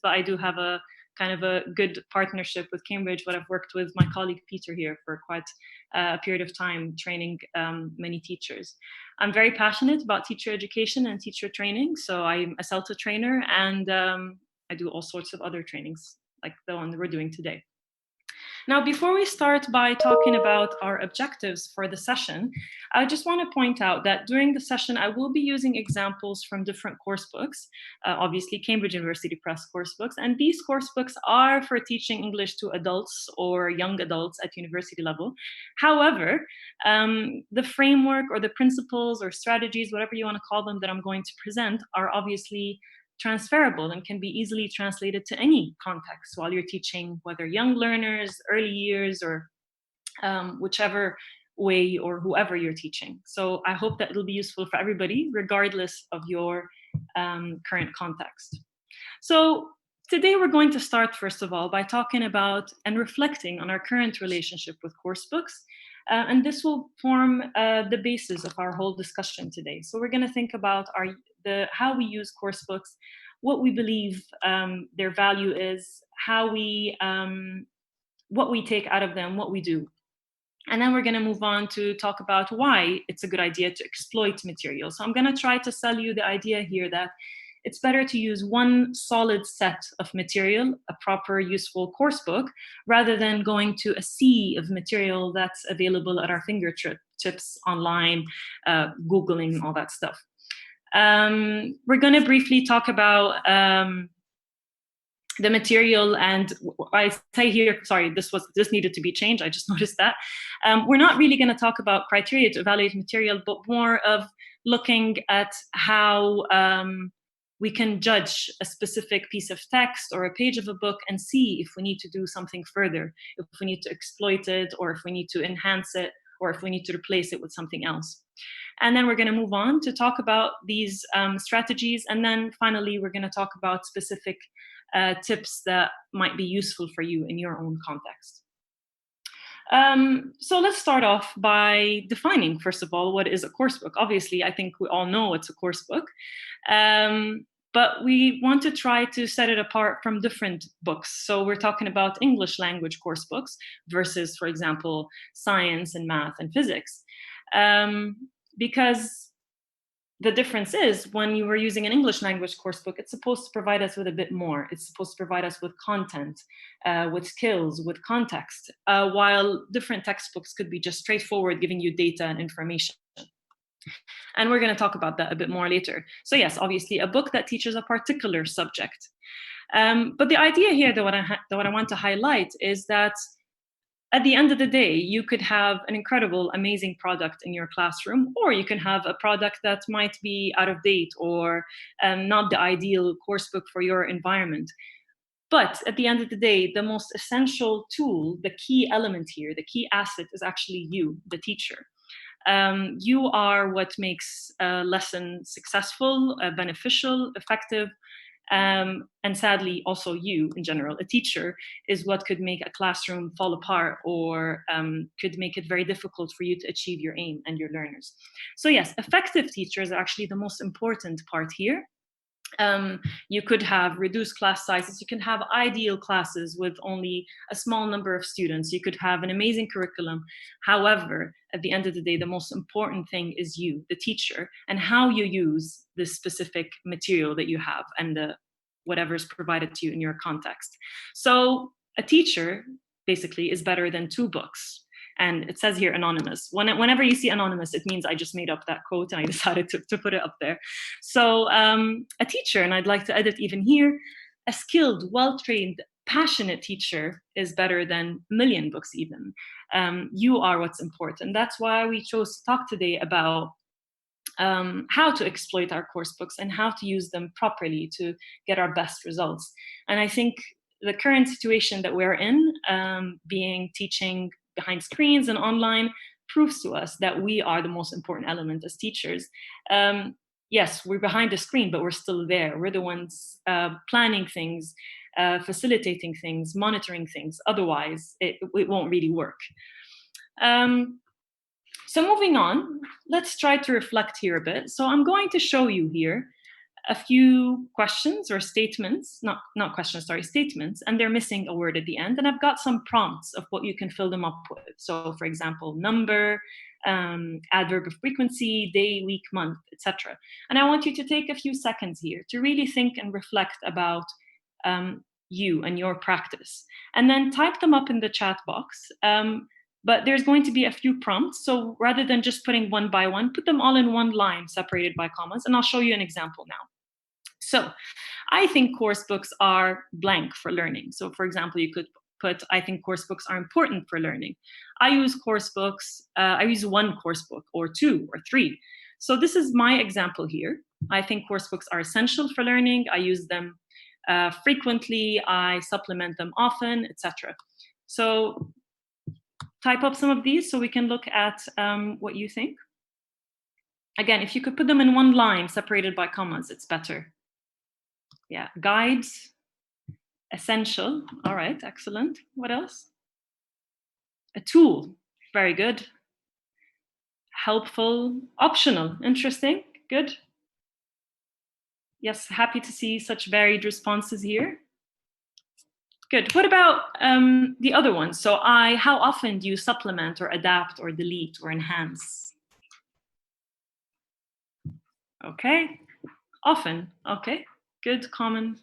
but I do have a kind of a good partnership with Cambridge, but I've worked with my colleague Peter here for quite a period of time, training many teachers. I'm very passionate about teacher education and teacher training, so I'm a CELTA trainer, and I do all sorts of other trainings like the one that we're doing today. Now, before we start by talking about our objectives for the session, I just want to point out that during the session, I will be using examples from different course books, obviously Cambridge University Press course books, and these course books are for teaching English to adults or young adults at university level. However, the framework or the principles or strategies, whatever you want to call them, that I'm going to present are obviously transferable and can be easily translated to any context while you're teaching, whether young learners, early years, or whichever way or whoever you're teaching. So I hope that it'll be useful for everybody, regardless of your current context. So today we're going to start, first of all, by talking about and reflecting on our current relationship with course books. And this will form the basis of our whole discussion today. So we're going to think about how we use course books, what we believe their value is, how what we take out of them, what we do. And then we're going to move on to talk about why it's a good idea to exploit material. So I'm going to try to sell you the idea here that it's better to use one solid set of material, a proper, useful course book, rather than going to a sea of material that's available at our fingertips online, Googling, all that stuff. We're going to briefly talk about the material, and I say here, sorry, this needed to be changed. I just noticed that. We're not really going to talk about criteria to evaluate material, but more of looking at how we can judge a specific piece of text or a page of a book and see if we need to do something further, if we need to exploit it, or if we need to enhance it, or if we need to replace it with something else. And then we're going to move on to talk about these strategies. And then finally, we're going to talk about specific tips that might be useful for you in your own context. So let's start off by defining, first of all, what is a course book. Obviously, I think we all know it's a course book, but we want to try to set it apart from different books. So we're talking about English language course books versus, for example, science and math and physics. Because the difference is when you were using an English language course book, it's supposed to provide us with a bit more. It's supposed to provide us with content, with skills, with context, while different textbooks could be just straightforward, giving you data and information. And we're going to talk about that a bit more later. So yes, obviously a book that teaches a particular subject. But the idea here that what I want to highlight is that at the end of the day, you could have an incredible, amazing product in your classroom, or you can have a product that might be out of date or not the ideal course book for your environment. But at the end of the day, the most essential tool, the key element here, the key asset is actually you, the teacher. You are what makes a lesson successful, beneficial, effective. And sadly, also you in general, a teacher, is what could make a classroom fall apart or could make it very difficult for you to achieve your aim and your learners. So yes, effective teachers are actually the most important part here. You could have reduced class sizes. You can have ideal classes with only a small number of students. You could have an amazing curriculum. However, at the end of the day, the most important thing is you, the teacher, and how you use the specific material that you have and whatever is provided to you in your context. So a teacher basically is better than two books. And it says here anonymous. Whenever you see anonymous, it means I just made up that quote and I decided to put it up there. So a teacher, and I'd like to edit even here, a skilled, well-trained, passionate teacher is better than a million books even. You are what's important. That's why we chose to talk today about how to exploit our course books and how to use them properly to get our best results. And I think the current situation that we're in, being teaching behind screens and online, proves to us that we are the most important element as teachers. Yes, we're behind the screen, but we're still there. We're the ones planning things, facilitating things, monitoring things. Otherwise, it won't really work. So moving on, let's try to reflect here a bit. So I'm going to show you here a few questions or statements, not questions, sorry, statements, and they're missing a word at the end. And I've got some prompts of what you can fill them up with. So, for example, number, adverb of frequency, day, week, month, etc. And I want you to take a few seconds here to really think and reflect about you and your practice, and then type them up in the chat box. But there's going to be a few prompts. So rather than just putting one by one, put them all in one line separated by commas. And I'll show you an example now. So I think course books are blank for learning. So for example, you could put, I think course books are important for learning. I use course books, I use one course book or two or three. So this is my example here. I think course books are essential for learning. I use them frequently, I supplement them often, etc. So type up some of these so we can look at what you think. Again, if you could put them in one line separated by commas, it's better. Yeah, guides, essential. All right, excellent. What else? A tool, very good. Helpful, optional, interesting, good. Yes, happy to see such varied responses here. Good. What about the other ones? So how often do you supplement or adapt or delete or enhance? Okay. Often. Okay. Good, common,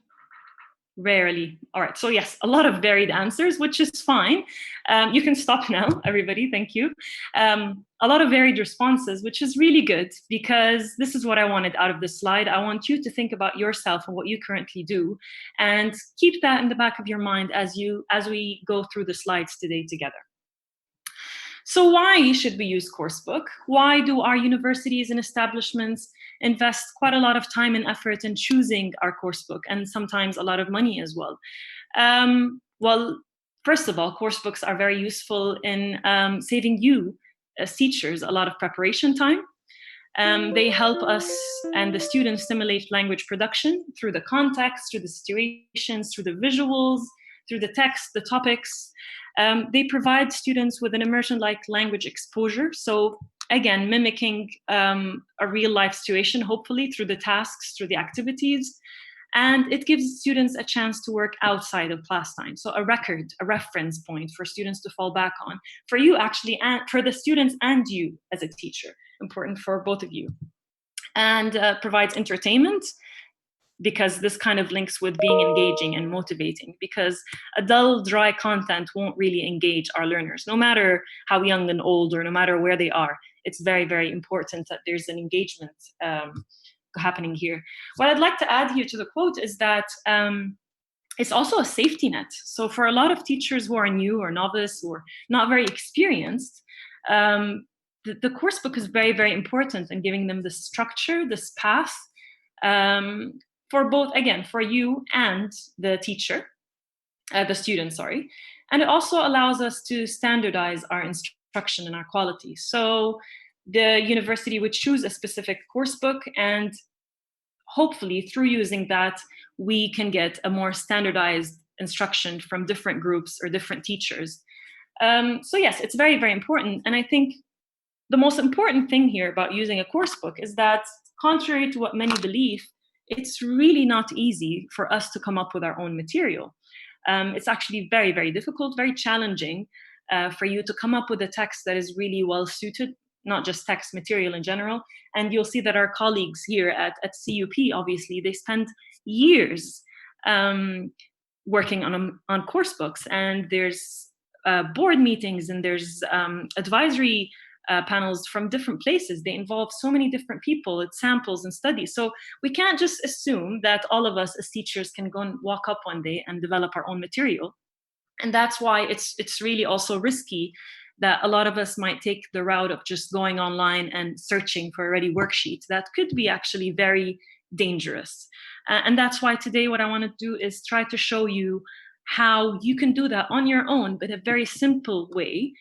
rarely. All right. So yes, a lot of varied answers, which is fine. You can stop now, everybody. Thank you. A lot of varied responses, which is really good, because this is what I wanted out of this slide. I want you to think about yourself and what you currently do, and keep that in the back of your mind as we go through the slides today together. So why should we use Coursebook? Why do our universities and establishments invest quite a lot of time and effort in choosing our coursebook, and sometimes a lot of money as well? Well, first of all, coursebooks are very useful in saving you as teachers a lot of preparation time. They help us and the students stimulate language production through the context, through the situations, through the visuals, through the text, the topics. They provide students with an immersion-like language exposure. So again, mimicking a real life situation, hopefully through the tasks, through the activities. And it gives students a chance to work outside of class time. So a reference point for students to fall back on. For you actually, and for the students and you as a teacher, important for both of you. And provides entertainment, because this kind of links with being engaging and motivating, because a dull, dry content won't really engage our learners, no matter how young and old or no matter where they are. It's very, very important that there's an engagement happening here. What I'd like to add here to the quote is that it's also a safety net. So for a lot of teachers who are new or novice or not very experienced, the course book is very, very important in giving them this structure, this path, for both, again, for you and the teacher, the student, sorry. And it also allows us to standardize our instruction and our quality. So the university would choose a specific course book, and hopefully through using that, we can get a more standardized instruction from different groups or different teachers. So yes, it's very, very important. And I think the most important thing here about using a course book is that, contrary to what many believe, it's really not easy for us to come up with our own material. It's actually very, very difficult, very challenging for you to come up with a text that is really well suited, not just text material in general. And you'll see that our colleagues here at CUP, obviously, they spend years working on course books, and there's board meetings, and there's advisory panels from different places. They involve so many different people, it's samples and studies. So we can't just assume that all of us as teachers can go and walk up one day and develop our own material. And that's why it's really also risky that a lot of us might take the route of just going online and searching for a ready worksheet. That could be actually very dangerous. And that's why today what I want to do is try to show you how you can do that on your own, but a very simple way,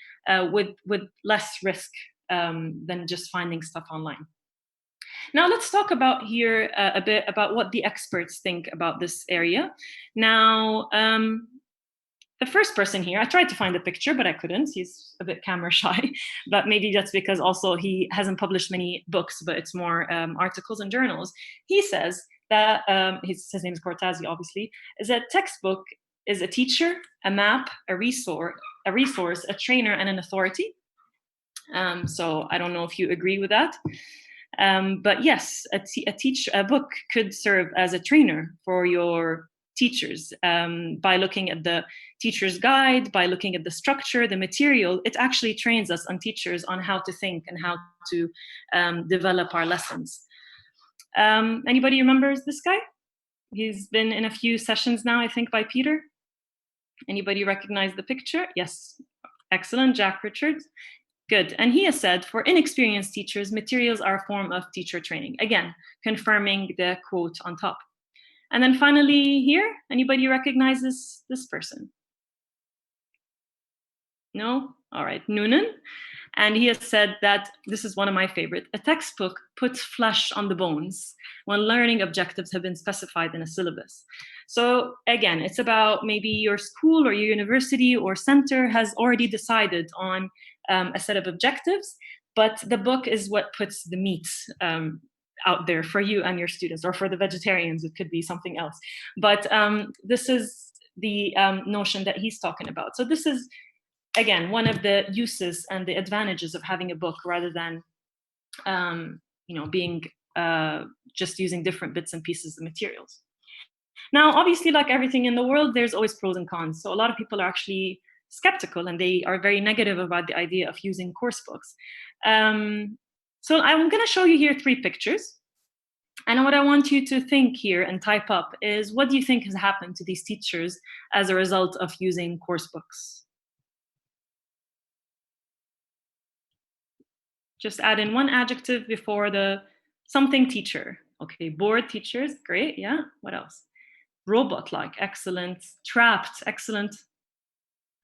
with less risk than just finding stuff online. Now let's talk about here a bit about what the experts think about this area. Now, the first person here, I tried to find a picture, but I couldn't. He's a bit camera shy, but maybe that's because also he hasn't published many books, but it's more articles and journals. He says, that his name is Cortázio, obviously, is that textbook is a teacher, a map, a resource, a trainer, and an authority. So I don't know if you agree with that. But yes, a book could serve as a trainer for your teachers by looking at the teacher's guide, by looking at the structure, the material. It actually trains us on teachers on how to think and how to develop our lessons. Anybody remembers this guy? He's been in a few sessions now, I think, by Peter. Anybody recognize the picture? Yes. Excellent. Jack Richards. Good. And he has said, for inexperienced teachers, materials are a form of teacher training. Again, confirming the quote on top. And then finally here, anybody recognize this person? No? All right. Noonan. And he has said that, this is one of my favorite, a textbook puts flesh on the bones when learning objectives have been specified in a syllabus. So again, it's about maybe your school or your university or center has already decided on a set of objectives, but the book is what puts the meat out there for you and your students, or for the vegetarians, it could be something else. But this is the notion that he's talking about. So this is, again, one of the uses and the advantages of having a book rather than being just using different bits and pieces of materials. Now, obviously, like everything in the world, there's always pros and cons. So a lot of people are actually skeptical and they are very negative about the idea of using course books. So I'm going to show you here 3 pictures. And what I want you to think here and type up is, what do you think has happened to these teachers as a result of using course books? Just add in one adjective before the something teacher. Okay, bored teachers, great, yeah. What else? Robot-like, excellent. Trapped, excellent.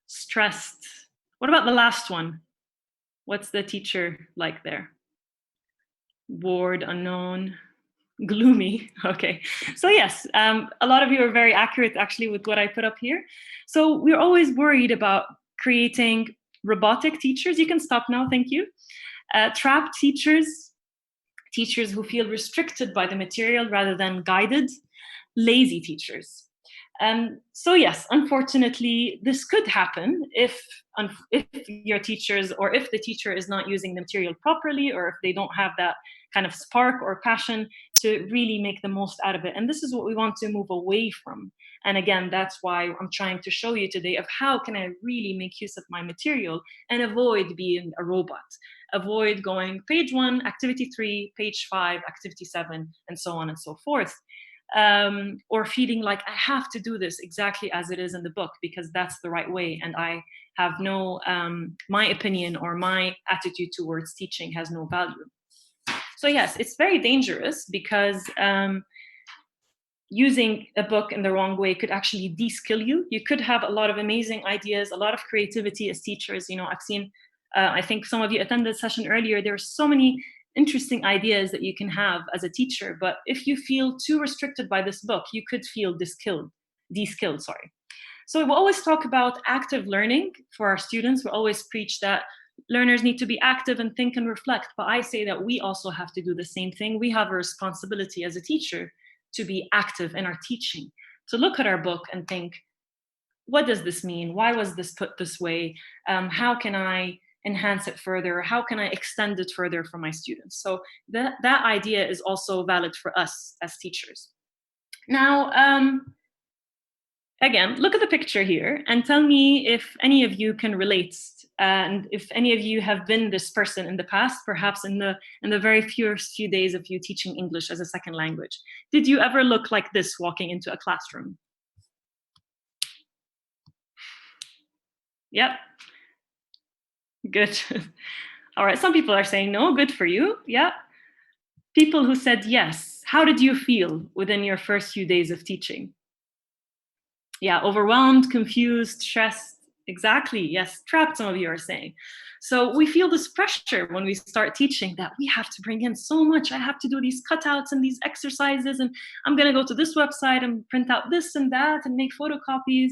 Stressed. What about the last one? What's the teacher like there? Bored, unknown, gloomy. Okay, so yes, a lot of you are very accurate actually with what I put up here. So we're always worried about creating robotic teachers. You can stop now, thank you. Trapped teachers, teachers who feel restricted by the material rather than guided, lazy teachers. So yes, unfortunately, this could happen if your teachers, or if the teacher is not using the material properly, or if they don't have that kind of spark or passion to really make the most out of it. And this is what we want to move away from. And again, that's why I'm trying to show you today of how can I really make use of my material and avoid being a robot. Avoid going page 1, activity 3, page 5, activity 7, and so on and so forth. Or feeling like I have to do this exactly as it is in the book because that's the right way, and I have no, my opinion or my attitude towards teaching has no value. So yes, it's very dangerous because using a book in the wrong way could actually de-skill you. You could have a lot of amazing ideas, a lot of creativity as teachers. I've seen, I think some of you attended the session earlier, there are so many interesting ideas that you can have as a teacher, but if you feel too restricted by this book, you could feel de-skilled. So we always talk about active learning for our students. We always preach that learners need to be active and think and reflect, but I say that we also have to do the same thing. We have a responsibility as a teacher to be active in our teaching, to look at our book and think, what does this mean? Why was this put this way? How can I enhance it further? How can I extend it further for my students? So that idea is also valid for us as teachers. Now, again, look at the picture here and tell me if any of you can relate, and if any of you have been this person in the past, perhaps in the very first few days of you teaching English as a second language. Did you ever look like this walking into a classroom? Yep. Good. All right, some people are saying no, good for you. Yeah. People who said yes, how did you feel within your first few days of teaching? Yeah, overwhelmed, confused, stressed. Exactly, yes, trapped, some of you are saying. So we feel this pressure when we start teaching that we have to bring in so much. I have to do these cutouts and these exercises, and I'm gonna go to this website and print out this and that and make photocopies.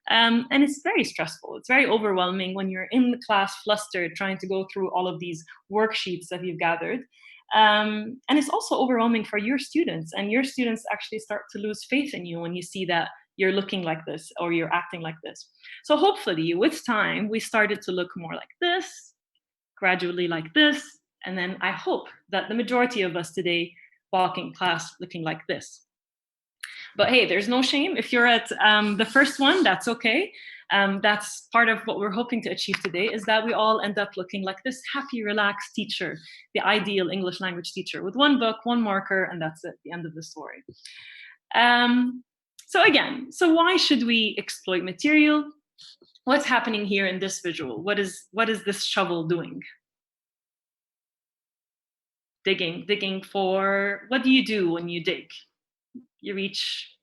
And it's very stressful. It's very overwhelming when you're in the class flustered, trying to go through all of these worksheets that you've gathered. And it's also overwhelming for your students, and your students actually start to lose faith in you when you see that you're looking like this or you're acting like this. So hopefully with time we started to look more like this, gradually like this, and then I hope that the majority of us today walk in class looking like this. But hey, there's no shame. If you're at the first one, that's okay. That's part of what we're hoping to achieve today, is that we all end up looking like this happy, relaxed teacher, the ideal English language teacher with one book, one marker, and that's it, the end of the story. Um, so why should we exploit material? What's happening here in this visual? What is this shovel doing? Digging for, what do you do when you dig? You reach,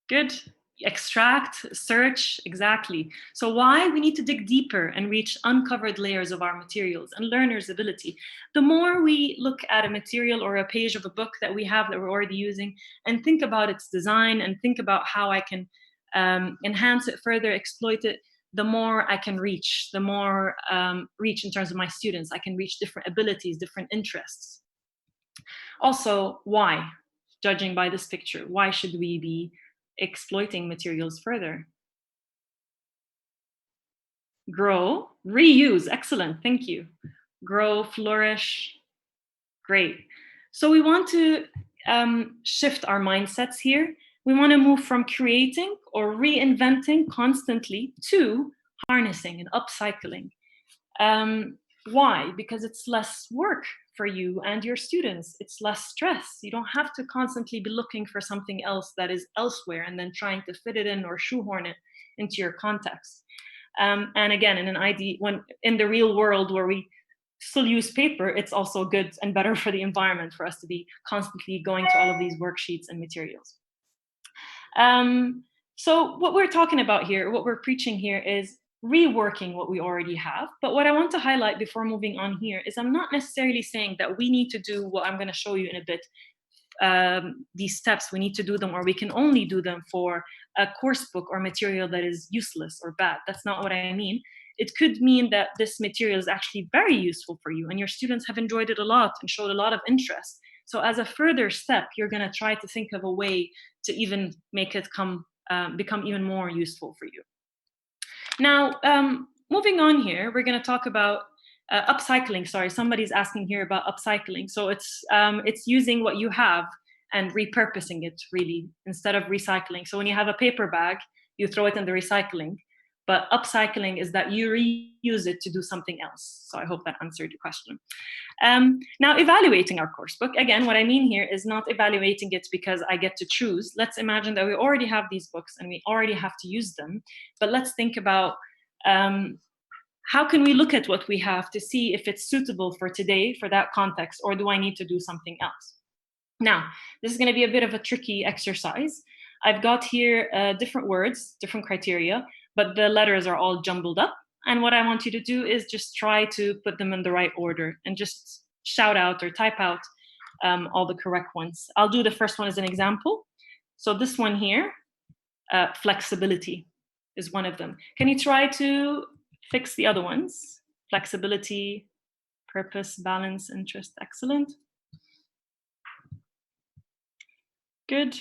good, extract, search, exactly. So why? We need to dig deeper and reach uncovered layers of our materials and learners' ability. The more we look at a material or a page of a book that we have that we're already using and think about its design and think about how I can enhance it further, exploit it, the more I can reach, the more reach in terms of my students. I can reach different abilities, different interests. Also, why? Judging by this picture, why should we be exploiting materials further? Grow, reuse, excellent, thank you. Grow, flourish, great. So we want to shift our mindsets here. We want to move from creating or reinventing constantly to harnessing and upcycling. Why? Because it's less work for you and your students. It's less stress. You don't have to constantly be looking for something else that is elsewhere and then trying to fit it in or shoehorn it into your context. And again, when in the real world where we still use paper, it's also good and better for the environment for us to be constantly going to all of these worksheets and materials. So what we're talking about here, what we're preaching here, is reworking what we already have. But what I want to highlight before moving on here is I'm not necessarily saying that we need to do what I'm going to show you in a bit. These steps, we need to do them, or we can only do them for a course book or material that is useless or bad. That's not what I mean. It could mean that this material is actually very useful for you and your students have enjoyed it a lot and showed a lot of interest. So as a further step, you're going to try to think of a way to even make it become even more useful for you. Now, moving on here, we're going to talk about upcycling. Sorry, somebody's asking here about upcycling. So it's using what you have and repurposing it, really, instead of recycling. So when you have a paper bag, you throw it in the recycling. But upcycling is that you reuse it to do something else. So I hope that answered your question. Now, evaluating our course book. Again, what I mean here is not evaluating it because I get to choose. Let's imagine that we already have these books and we already have to use them. But let's think about how can we look at what we have to see if it's suitable for today, for that context, or do I need to do something else? Now, this is going to be a bit of a tricky exercise. I've got here different words, different criteria, but the letters are all jumbled up. And what I want you to do is just try to put them in the right order and just shout out or type out all the correct ones. I'll do the first one as an example. So this one here, flexibility is one of them. Can you try to fix the other ones? Flexibility, purpose, balance, interest, excellent. Good.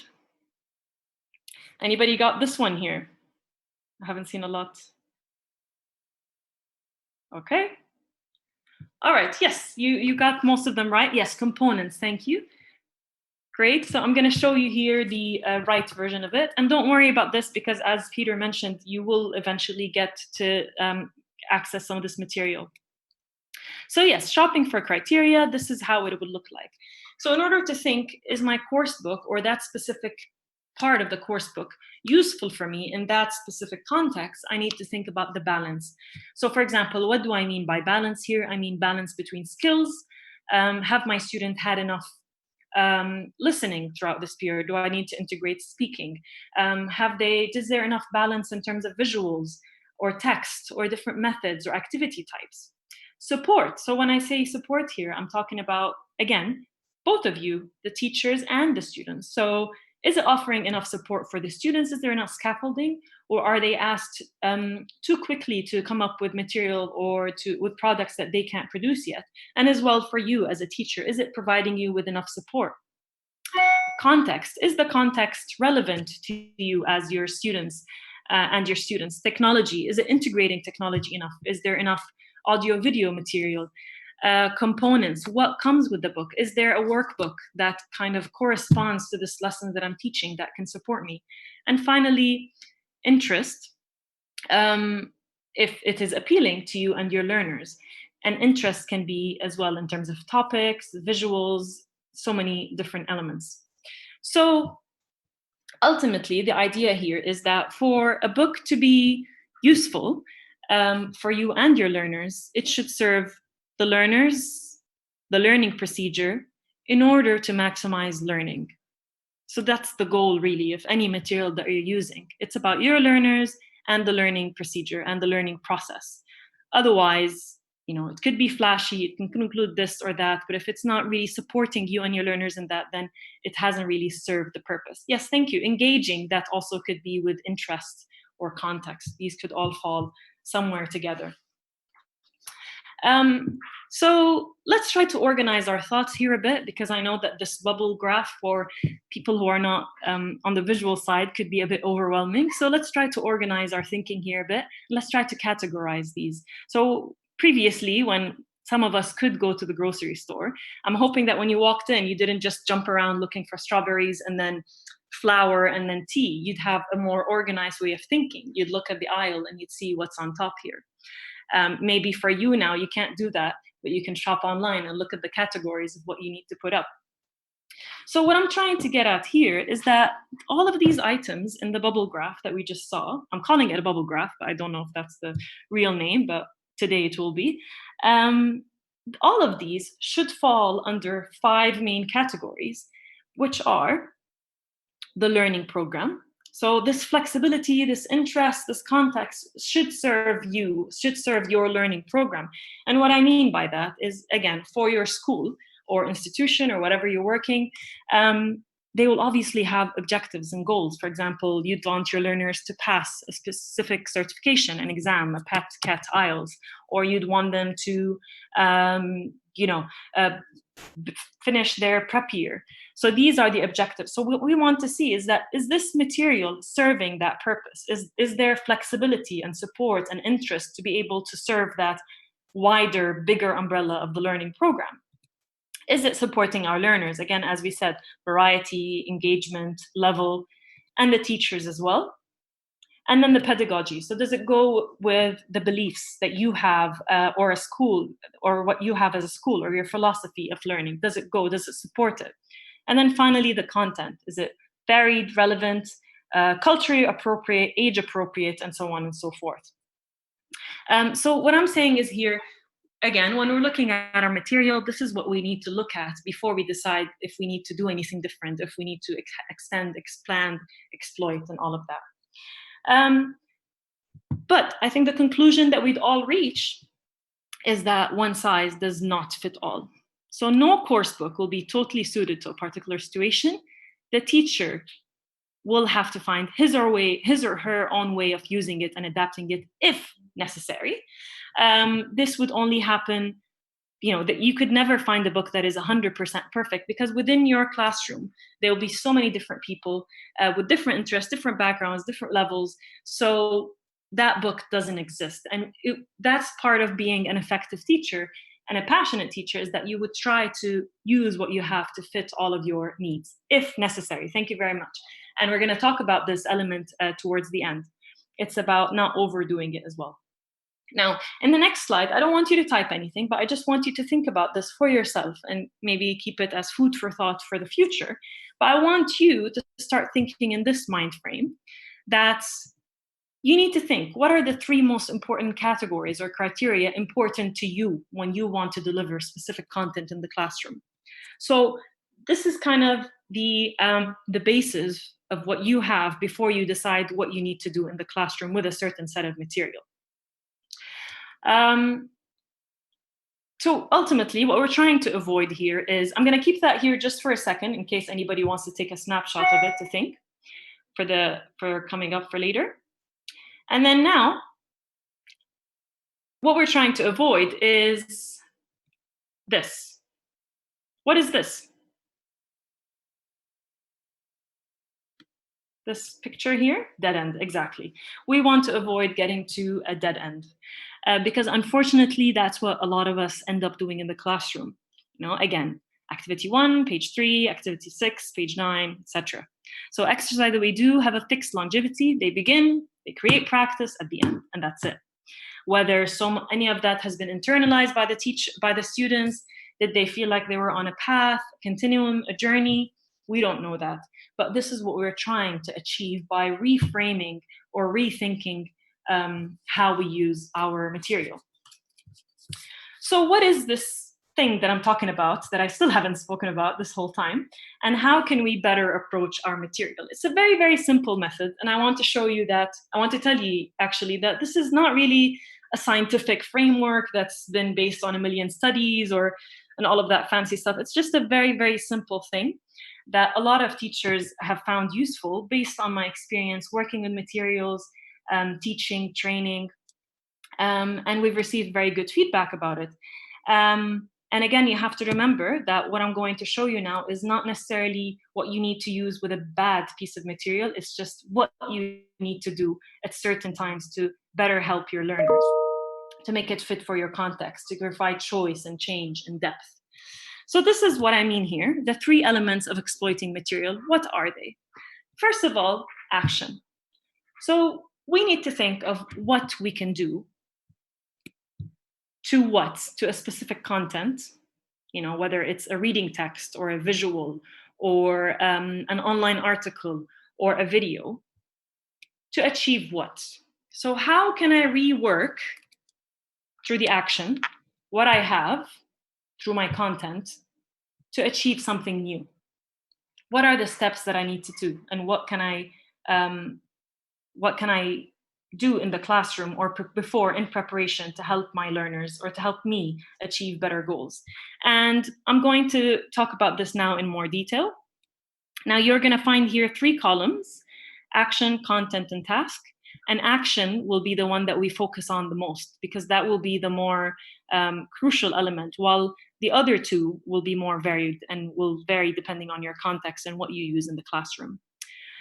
Anybody got this one here? I haven't seen a lot. Okay. All right, yes, you got most of them right. Yes, components, thank you. Great, so I'm gonna show you here the right version of it. And don't worry about this because as Peter mentioned, you will eventually get to access some of this material. So yes, shopping for criteria, this is how it would look like. So in order to think, is my course book or that specific part of the course book useful for me in that specific context, I need to think about the balance. So for example, what do I mean by balance here? I mean balance between skills. Have my student had enough listening throughout this period? Do I need to integrate speaking? Is there enough balance in terms of visuals or text or different methods or activity types? Support. So when I say support here, I'm talking about, again, both of you, the teachers and the students. So Is it offering enough support for the students? Is there enough scaffolding? Or are they asked too quickly to come up with material or with products that they can't produce yet? And as well for you as a teacher, is it providing you with enough support? Context. Is the context relevant to you as your students and your students? Technology. Is it integrating technology enough? Is there enough audio video material? Components. What comes with the book? Is there a workbook that kind of corresponds to this lesson that I'm teaching that can support me? And finally, interest. If it is appealing to you and your learners. And interest can be as well in terms of topics, visuals, so many different elements. So ultimately, the idea here is that for a book to be useful for you and your learners, it should serve the learners, the learning procedure, in order to maximize learning. So that's the goal, really, of any material that you're using. It's about your learners and the learning procedure and the learning process. Otherwise, it could be flashy, it can include this or that, but if it's not really supporting you and your learners in that, then it hasn't really served the purpose. Yes, thank you. Engaging, that also could be with interest or context. These could all fall somewhere together. So let's try to organize our thoughts here a bit, because I know that this bubble graph for people who are not on the visual side could be a bit overwhelming. So let's try to organize our thinking here a bit. Let's try to categorize these. So previously, when some of us could go to the grocery store, I'm hoping that when you walked in, you didn't just jump around looking for strawberries and then flour and then tea. You'd have a more organized way of thinking. You'd look at the aisle and you'd see what's on top here. Maybe for you now, you can't do that, but you can shop online and look at the categories of what you need to put up. So what I'm trying to get at here is that all of these items in the bubble graph that we just saw, I'm calling it a bubble graph, but I don't know if that's the real name, but today it will be. All of these should fall under 5 main categories, which are the learning program. So this flexibility, this interest, this context should serve you, should serve your learning program. And what I mean by that is, again, for your school or institution or whatever you're working, they will obviously have objectives and goals. For example, you'd want your learners to pass a specific certification, an exam, a PET, CAT, IELTS, or you'd want them to, finish their prep year. So these are the objectives. So what we want to see is that, is this material serving that purpose? Is there flexibility and support and interest to be able to serve that wider, bigger umbrella of the learning program? Is it supporting our learners? Again, as we said, variety, engagement, level, and the teachers as well. And then the pedagogy. So does it go with the beliefs that you have or a school, or what you have as a school, or your philosophy of learning? Does it go? Does it support it? And then finally, the content. Is it varied, relevant, culturally appropriate, age appropriate, and so on and so forth? So what I'm saying is here, again, when we're looking at our material, this is what we need to look at before we decide if we need to do anything different, if we need to extend, expand, exploit, and all of that. But I think the conclusion that we'd all reach is that one size does not fit all. So no course book will be totally suited to a particular situation. The teacher will have to find his or her own way of using it and adapting it if necessary. This would only happen, that you could never find a book that is 100% perfect, because within your classroom, there will be so many different people with different interests, different backgrounds, different levels. So that book doesn't exist. And that's part of being an effective teacher and a passionate teacher, is that you would try to use what you have to fit all of your needs, if necessary. Thank you very much. And we're going to talk about this element towards the end. It's about not overdoing it as well. Now, in the next slide, I don't want you to type anything, but I just want you to think about this for yourself and maybe keep it as food for thought for the future. But I want you to start thinking in this mind frame that you need to think, what are the 3 most important categories or criteria important to you when you want to deliver specific content in the classroom? So this is kind of the basis of what you have before you decide what you need to do in the classroom with a certain set of material. So ultimately, what we're trying to avoid here is, I'm going to keep that here just for a second in case anybody wants to take a snapshot of it to think for coming up for later. And then now, what we're trying to avoid is this. What is this? This picture here, dead end, exactly. We want to avoid getting to a dead end because unfortunately, that's what a lot of us end up doing in the classroom. You know, again, activity 1, page 3, activity 6, page 9, etc. So exercise that we do have a fixed longevity. They begin, they create practice at the end, and that's it. Whether any of that has been internalized by the students, did they feel like they were on a path, a continuum, a journey? We don't know that. But this is what we're trying to achieve by reframing or rethinking how we use our material. So what is this thing that I'm talking about that I still haven't spoken about this whole time? And how can we better approach our material? It's a very, very simple method. And I want to show you that, I want to tell you actually that this is not really a scientific framework that's been based on a million studies and all of that fancy stuff. It's just a very, very simple thing that a lot of teachers have found useful based on my experience working with materials, teaching, training, and we've received very good feedback about it. And again, you have to remember that what I'm going to show you now is not necessarily what you need to use with a bad piece of material. It's just what you need to do at certain times to better help your learners, to make it fit for your context, to provide choice and change and depth. So this is what I mean here. The 3 elements of exploiting material, what are they? First of all, action. So we need to think of what we can do to a specific content, you know, whether it's a reading text or a visual or an online article or a video, to achieve what? So how can I rework through the action what I have through my content to achieve something new? What are the steps that I need to do, and what can I do in the classroom or before in preparation to help my learners or to help me achieve better goals? And I'm going to talk about this now in more detail. Now you're going to find here 3 columns: action, content, and task. And action will be the one that we focus on the most because that will be the more crucial element, while the other 2 will be more varied and will vary depending on your context and what you use in the classroom.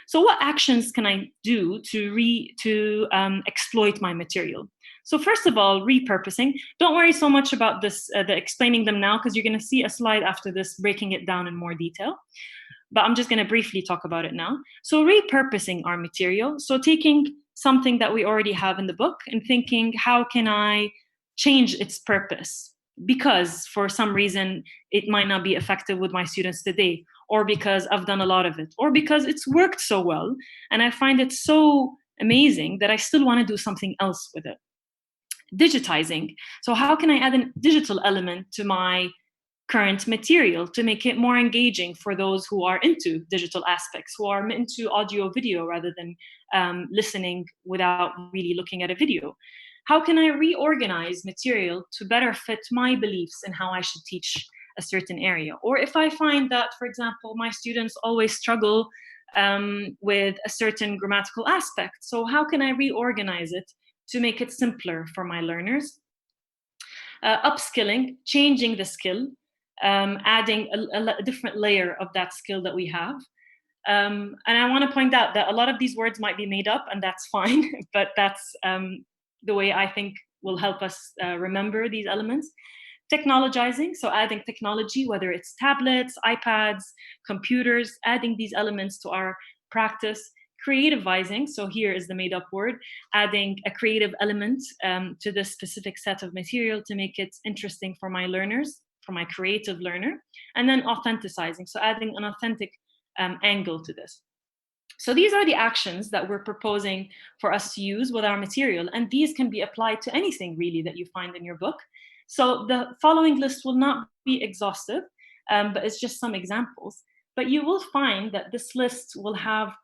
So what actions can I do to exploit my material? So first of all, repurposing. Don't worry so much about this, the explaining them now, because you're going to see a slide after this breaking it down in more detail. But I'm just going to briefly talk about it now. So repurposing our material. So taking something that we already have in the book and thinking, how can I change its purpose? Because for some reason, it might not be effective with my students today, or because I've done a lot of it, or because it's worked so well and I find it so amazing that I still want to do something else with it. Digitizing. So how can I add a digital element to my current material to make it more engaging for those who are into digital aspects, who are into audio video rather than listening without really looking at a video? How can I reorganize material to better fit my beliefs in how I should teach a certain area? Or if I find that, for example, my students always struggle with a certain grammatical aspect, so how can I reorganize it to make it simpler for my learners? Upskilling, changing the skill, adding a different layer of that skill that we have. And I want to point out that a lot of these words might be made up, and that's fine, but that's the way I think will help us remember these elements. Technologizing, so adding technology, whether it's tablets, iPads, computers, adding these elements to our practice. Creativizing, so here is the made up word, adding a creative element to this specific set of material to make it interesting for my learners, for my creative learner. And then authenticizing, so adding an authentic angle to this. So these are the actions that we're proposing for us to use with our material, and these can be applied to anything really that you find in your book. So the following list will not be exhaustive, but it's just some examples. But you will find that this list will have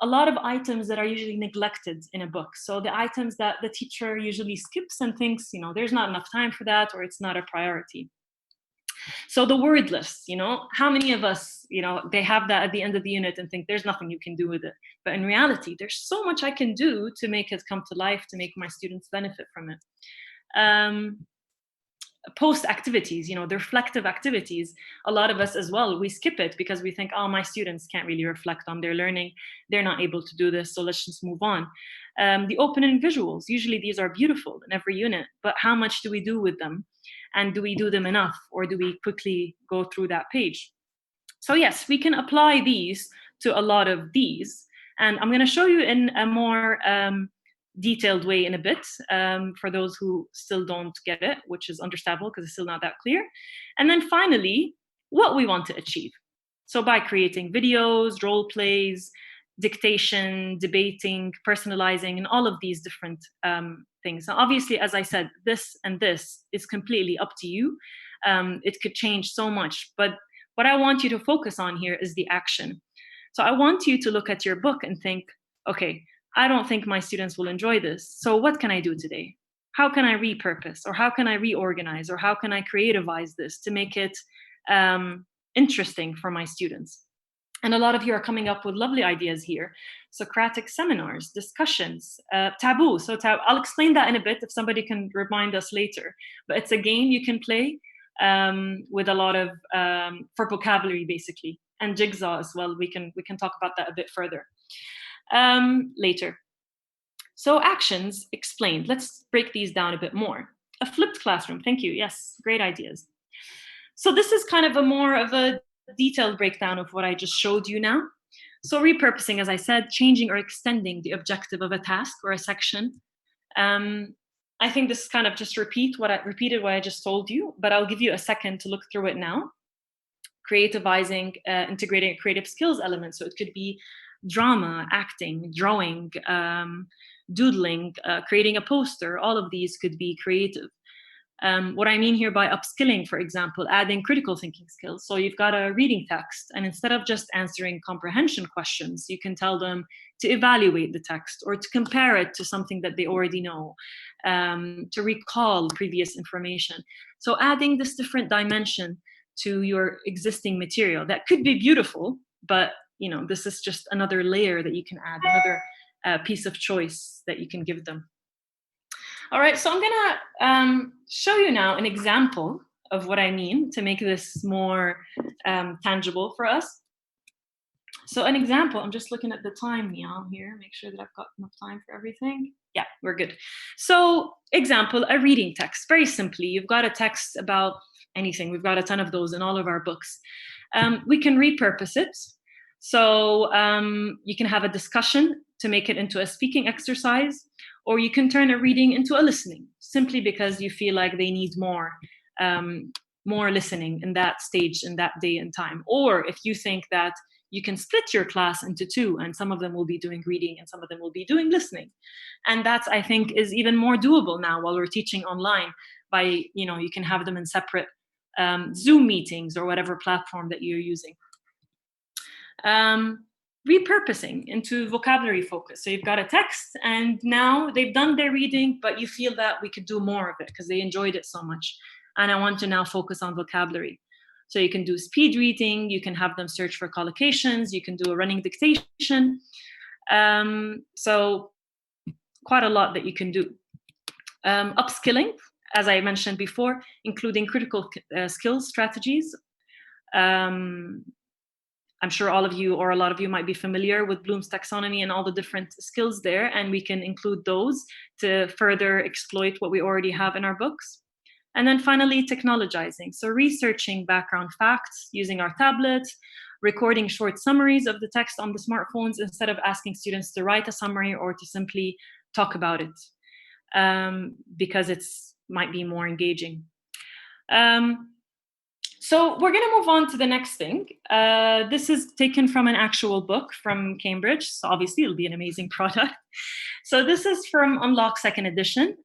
a lot of items that are usually neglected in a book. So the items that the teacher usually skips and thinks, there's not enough time for that, or it's not a priority. So the word list, how many of us, they have that at the end of the unit and think there's nothing you can do with it. But in reality, there's so much I can do to make it come to life, to make my students benefit from it. Post activities, the reflective activities, a lot of us as well, we skip it because we think, oh, my students can't really reflect on their learning. They're not able to do this, so let's just move on. The opening visuals, usually these are beautiful in every unit, but how much do we do with them? And do we do them enough, or do we quickly go through that page? So yes, we can apply these to a lot of these. And I'm going to show you in a more detailed way in a bit, for those who still don't get it, which is understandable because it's still not that clear. And then finally, what we want to achieve. So by creating videos, role plays, dictation, debating, personalizing, and all of these different things. Now, obviously, as I said, this and this is completely up to you. It could change so much, but what I want you to focus on here is the action. So I want you to look at your book and think, okay, I don't think my students will enjoy this. So what can I do today? How can I repurpose, or how can I reorganize, or how can I creativize this to make it interesting for my students? And a lot of you are coming up with lovely ideas here. Socratic seminars, discussions, taboo. So I'll explain that in a bit if somebody can remind us later. But it's a game you can play with a lot of, for vocabulary basically, and jigsaw as well. We can talk about that a bit further later. So actions explained. Let's break these down a bit more. A flipped classroom. Thank you. Yes, great ideas. So this is kind of more of a detailed breakdown of what I just showed you now. So repurposing, as I said, changing or extending the objective of a task or a section. I think this kind of just repeated what I just told you, but I'll give you a second to look through it now. Creativizing, integrating a creative skills element. So it could be drama, acting, drawing, doodling, creating a poster. All of these could be creative. What I mean here by upskilling, for example, adding critical thinking skills. So you've got a reading text, and instead of just answering comprehension questions, you can tell them to evaluate the text or to compare it to something that they already know, to recall previous information. So adding this different dimension to your existing material that could be beautiful, but this is just another layer that you can add, another piece of choice that you can give them. All right, so I'm gonna show you now an example of what I mean to make this more tangible for us. So an example, I'm just looking at the time now here, make sure that I've got enough time for everything. Yeah, we're good. So example, a reading text, very simply, you've got a text about anything. We've got a ton of those in all of our books. We can repurpose it. So you can have a discussion to make it into a speaking exercise, or you can turn a reading into a listening, simply because you feel like they need more listening in that stage, in that day and time. Or if you think that you can split your class into two, and some of them will be doing reading and some of them will be doing listening. And that's, I think, is even more doable now while we're teaching online by, you can have them in separate Zoom meetings or whatever platform that you're using. Repurposing into vocabulary focus. So you've got a text and now they've done their reading, but you feel that we could do more of it because they enjoyed it so much. And I want to now focus on vocabulary. So you can do speed reading, you can have them search for collocations, you can do a running dictation. So quite a lot that you can do. Upskilling, as I mentioned before, including critical skills strategies. I'm sure all of you or a lot of you might be familiar with Bloom's taxonomy and all the different skills there, and we can include those to further exploit what we already have in our books. And then finally, technologizing. So researching background facts using our tablets, recording short summaries of the text on the smartphones instead of asking students to write a summary or to simply talk about it, because it's might be more engaging. So we're going to move on to the next thing. This is taken from an actual book from Cambridge. So obviously it'll be an amazing product. So this is from Unlock 2nd edition.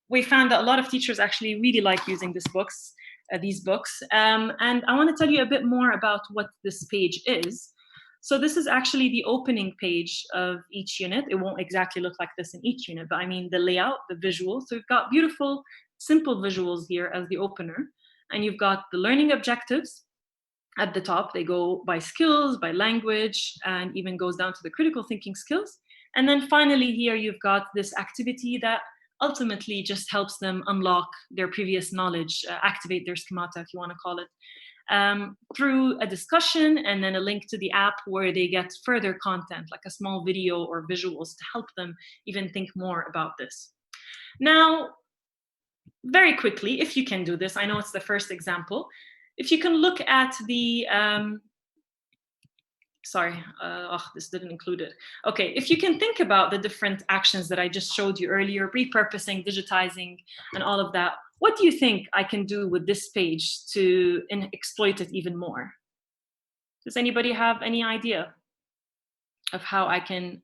We found that a lot of teachers actually really like using these books. And I want to tell you a bit more about what this page is. So this is actually the opening page of each unit. It won't exactly look like this in each unit, but I mean the layout, the visual. So we've got beautiful, simple visuals here as the opener. And you've got the learning objectives at the top. They go by skills, by language, and even goes down to the critical thinking skills. And then finally here you've got this activity that ultimately just helps them unlock their previous knowledge, activate their schemata, if you want to call it, through a discussion and then a link to the app where they get further content, like a small video or visuals to help them even think more about this. Now, very quickly, if you can do this, I know it's the first example, if you can look at the, this didn't include it. Okay, if you can think about the different actions that I just showed you earlier, repurposing, digitizing, and all of that, what do you think I can do with this page to exploit it even more? Does anybody have any idea of how I can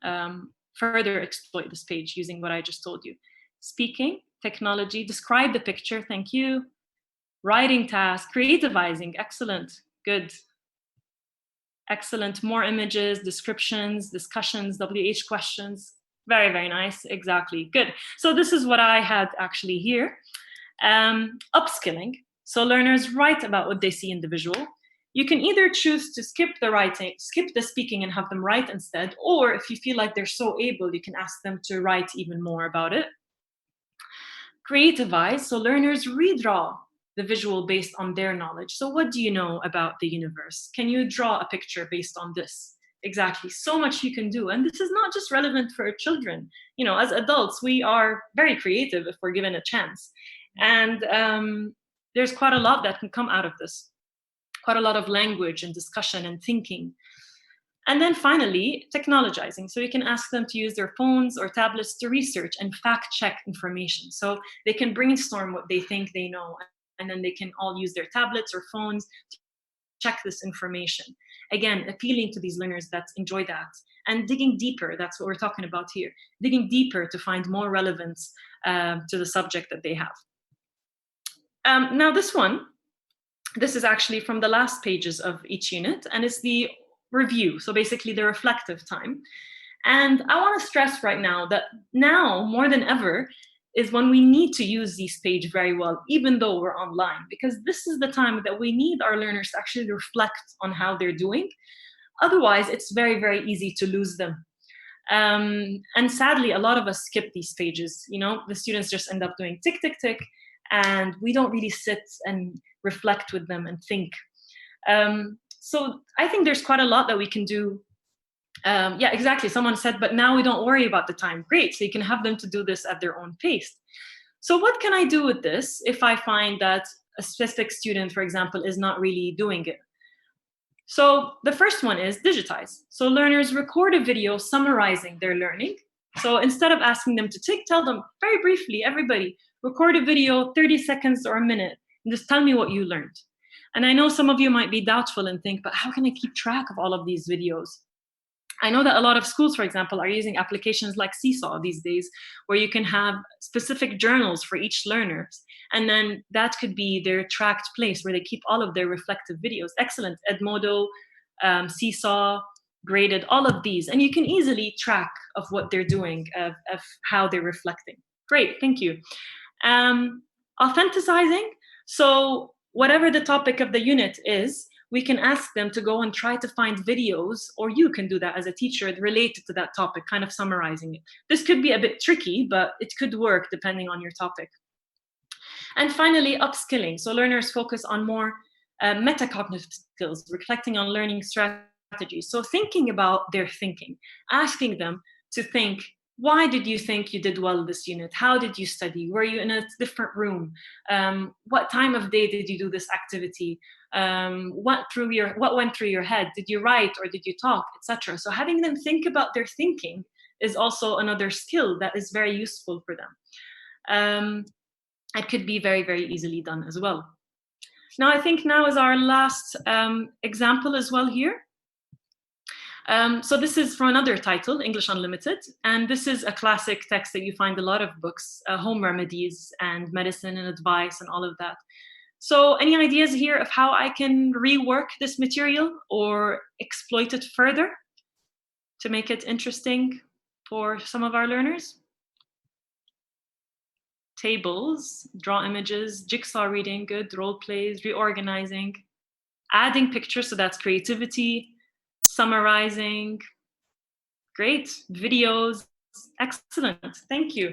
further exploit this page using what I just told you? Speaking, technology, describe the picture, thank you. Writing task, creativizing, excellent, good. Excellent, more images, descriptions, discussions, WH questions. Very, very nice, exactly, good. So this is what I had actually here. Upskilling, so learners write about what they see in the visual. You can either choose to skip the writing, skip the speaking and have them write instead, or if you feel like they're so able, you can ask them to write even more about it. Creativize, so learners redraw the visual based on their knowledge. So what do you know about the universe? Can you draw a picture based on this? Exactly, so much you can do. And this is not just relevant for children. You know, as adults, we are very creative if we're given a chance. And there's quite a lot that can come out of this. Quite a lot of language and discussion and thinking. And then finally, technologizing. So you can ask them to use their phones or tablets to research and fact check information. So they can brainstorm what they think they know, and then they can all use their tablets or phones to check this information. Again, appealing to these learners that enjoy that and digging deeper. That's what we're talking about here. Digging deeper to find more relevance to the subject that they have. Now this is actually from the last pages of each unit, and it's the review, so basically the reflective time. And I want to stress right now that now more than ever is when we need to use this page very well, even though we're online, because this is the time that we need our learners to actually reflect on how they're doing. Otherwise, it's very, very easy to lose them. And sadly, a lot of us skip these pages. You know, the students just end up doing tick, tick, tick, and we don't really sit and reflect with them and think. So I think there's quite a lot that we can do. Yeah, exactly. Someone said, but now we don't worry about the time. Great. So you can have them to do this at their own pace. So what can I do with this if I find that a specific student, for example, is not really doing it? So the first one is digitize. So learners record a video summarizing their learning. So instead of asking them to tick, tell them very briefly, everybody, record a video, 30 seconds or a minute, and just tell me what you learned. And I know some of you might be doubtful and think, but how can I keep track of all of these videos? I know that a lot of schools, for example, are using applications like Seesaw these days, where you can have specific journals for each learner. And then that could be their tracked place where they keep all of their reflective videos. Excellent. Edmodo, Seesaw, Graded, all of these. And you can easily track of what they're doing, of how they're reflecting. Great, thank you. Authenticizing. So whatever the topic of the unit is, we can ask them to go and try to find videos, or you can do that as a teacher related to that topic, kind of summarizing it. This could be a bit tricky, but it could work depending on your topic. And finally, upskilling. So learners focus on more metacognitive skills, reflecting on learning strategies. So thinking about their thinking, asking them to think, why did you think you did well this unit? How did you study? Were you in a different room? What time of day did you do this activity? What went through your head? Did you write or did you talk, etc.? So having them think about their thinking is also another skill that is very useful for them. It could be very, very easily done as well. Now, I think now is our last example as well here. So this is from another title, English Unlimited, and this is a classic text that you find a lot of books, home remedies and medicine and advice and all of that. So any ideas here of how I can rework this material or exploit it further to make it interesting for some of our learners? Tables, draw images, jigsaw reading, good, role plays, reorganizing, adding pictures, so that's creativity, summarizing, great, videos, excellent, thank you.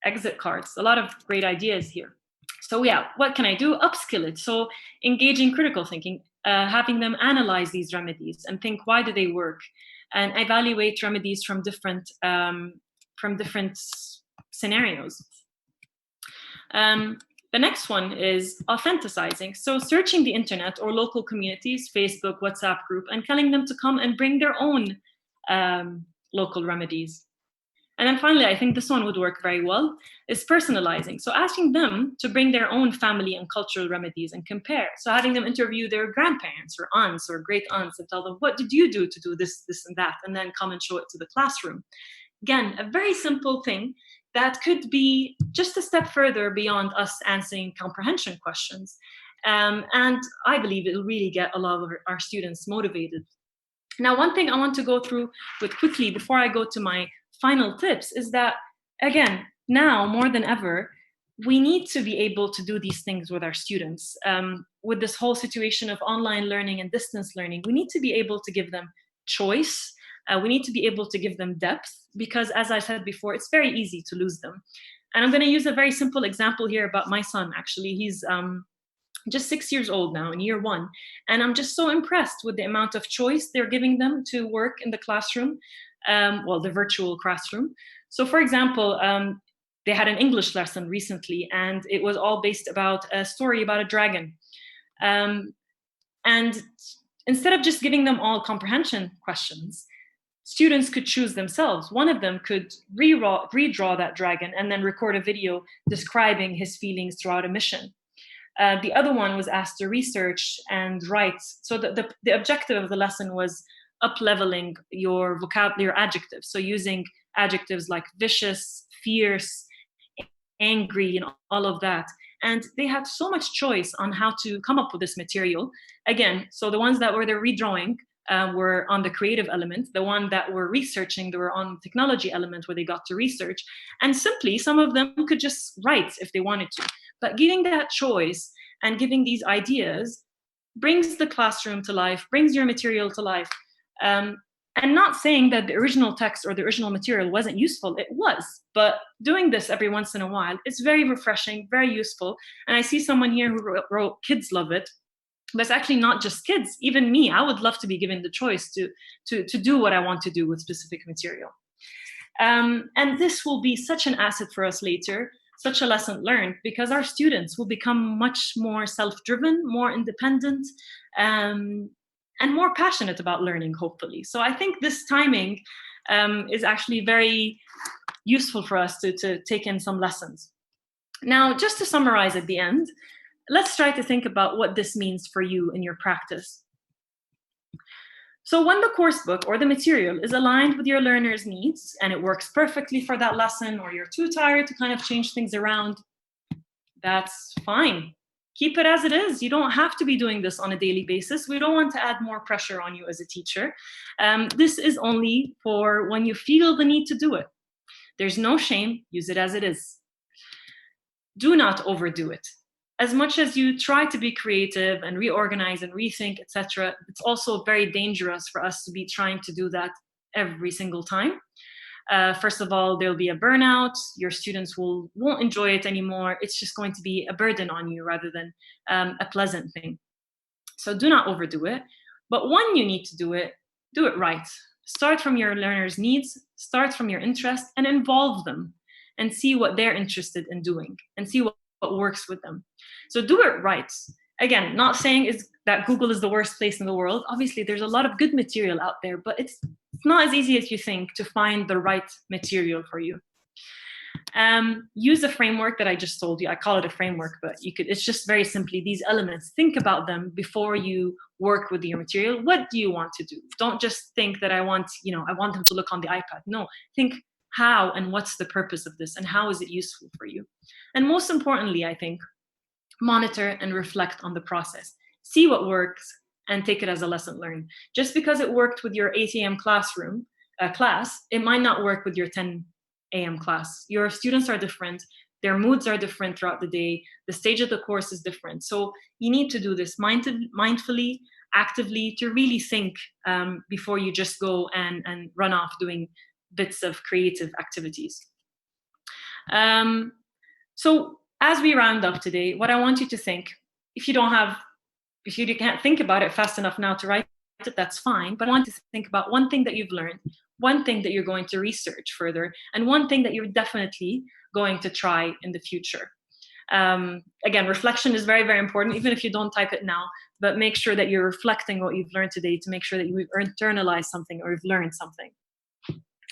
Exit cards, a lot of great ideas here. So yeah, what can I do? Upskill it. So engaging critical thinking, having them analyze these remedies and think, why do they work, and evaluate remedies from different scenarios. The next one is authenticizing. So searching the internet or local communities, Facebook, WhatsApp group, and telling them to come and bring their own local remedies. And then finally, I think this one would work very well, is personalizing. So asking them to bring their own family and cultural remedies and compare. So having them interview their grandparents or aunts or great aunts and tell them, what did you do to do this, this, and that? And then come and show it to the classroom. Again, a very simple thing that could be just a step further beyond us answering comprehension questions. And I believe it will really get a lot of our students motivated. Now, one thing I want to go through with quickly before I go to my final tips is that, again, now more than ever, we need to be able to do these things with our students. With this whole situation of online learning and distance learning, we need to be able to give them choice. We need to be able to give them depth, because as I said before, it's very easy to lose them. And I'm going to use a very simple example here about my son, actually. He's just 6 years old now, in year 1. And I'm just so impressed with the amount of choice they're giving them to work in the classroom, the virtual classroom. So for example, they had an English lesson recently, and it was all based about a story about a dragon. And instead of just giving them all comprehension questions, students could choose themselves. One of them could redraw that dragon and then record a video describing his feelings throughout a mission. The other one was asked to research and write. So the objective of the lesson was up-leveling your vocabulary, your adjectives. So using adjectives like vicious, fierce, angry, and all of that. And they had so much choice on how to come up with this material. Again, so the ones that were the redrawing were on the creative element. The one that were researching, they were on the technology element where they got to research. And simply, some of them could just write if they wanted to. But giving that choice and giving these ideas brings the classroom to life, brings your material to life. And not saying that the original text or the original material wasn't useful, it was. But doing this every once in a while, it's very refreshing, very useful. And I see someone here who wrote kids love it. But it's actually not just kids, even me. I would love to be given the choice to do what I want to do with specific material. And this will be such an asset for us later, such a lesson learned, because our students will become much more self-driven, more independent, and more passionate about learning, hopefully. So I think this timing is actually very useful for us to take in some lessons. Now, just to summarize at the end, let's try to think about what this means for you in your practice. So when the course book or the material is aligned with your learner's needs and it works perfectly for that lesson, or you're too tired to kind of change things around, that's fine. Keep it as it is. You don't have to be doing this on a daily basis. We don't want to add more pressure on you as a teacher. This is only for when you feel the need to do it. There's no shame. Use it as it is. Do not overdo it. As much as you try to be creative and reorganize and rethink, etc., it's also very dangerous for us to be trying to do that every single time. First of all, there'll be a burnout. Your students won't enjoy it anymore. It's just going to be a burden on you rather than a pleasant thing. So do not overdo it. But when you need to do it right. Start from your learners' needs, start from your interest, and involve them and see what they're interested in doing and see what works with them. So do it right. Again, not saying is that Google is the worst place in the world. Obviously, there's a lot of good material out there, but it's not as easy as you think to find the right material for you. Use the framework that I just told you. I call it a framework, but it's just very simply these elements. Think about them before you work with your material. What do you want to do? Don't just think that I want them to look on the iPad. No, think how and what's the purpose of this and how is it useful for you? And most importantly, I think, monitor and reflect on the process. See what works and take it as a lesson learned. Just because it worked with your 8 a.m. class, it might not work with your 10 a.m. class. Your students are different. Their moods are different throughout the day. The stage of the course is different. So you need to do this mindfully, actively, to really think before you just go and run off doing bits of creative activities. So as we round up today, what I want you to think, if you can't think about it fast enough now to write it, that's fine. But I want you to think about one thing that you've learned, one thing that you're going to research further, and one thing that you're definitely going to try in the future. Again, reflection is very, very important, even if you don't type it now, but make sure that you're reflecting what you've learned today to make sure that you've internalized something or you've learned something.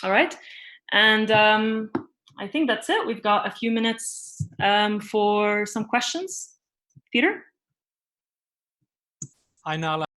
All right. And I think that's it. We've got a few minutes for some questions. Peter? Hi, Nala.